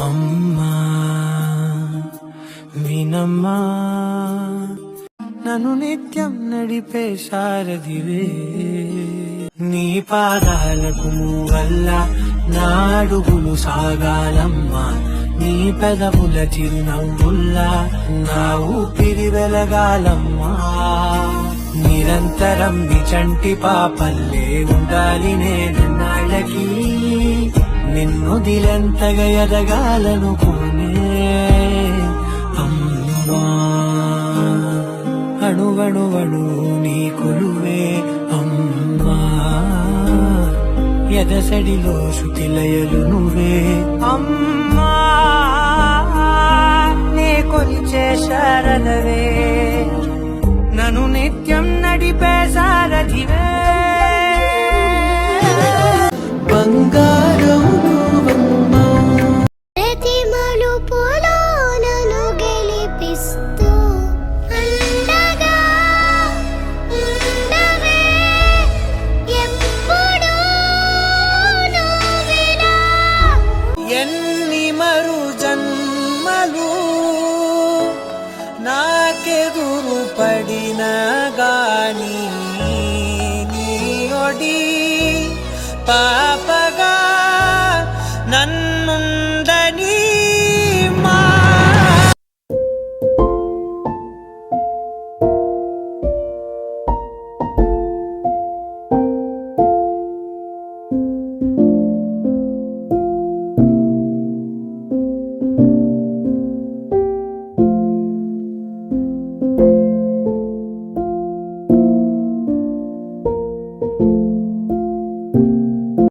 అమ్మా వినమ్మా, నన్ను నిత్యం నడిపే సారథివే, నీ పాదాలకు వల్ల నా అడుగులు సాగాలమ్మా, నీ పెదవుల చిరునవ్వుల్లా నా ఊపిరి వెలగాలమ్మా, నిరంతరం చంటి పాపల్లే ఉండాలి నేను నాళ్ళకి, నిన్ను దిలెంతగా ఎదగాలనుకునే అమ్మా, అణువణువణు నీ కొలువే అమ్మా, ఎదసడిలో శృతిలయలు నువ్వే అమ్మా, నే కొలిచే శారదవే, నన్ను నిత్యం నడిపే సారథివే, బంగారం నువ్వమ్మా, ప్రతి మలుపులో నన్ను గెలిపిస్తూ అండగా ఉండవే, ఎప్పుడూ నువ్విలా. ఎన్ని మరు జన్మలు నాకెదురు పడిన గాని నీ ఒడి పాప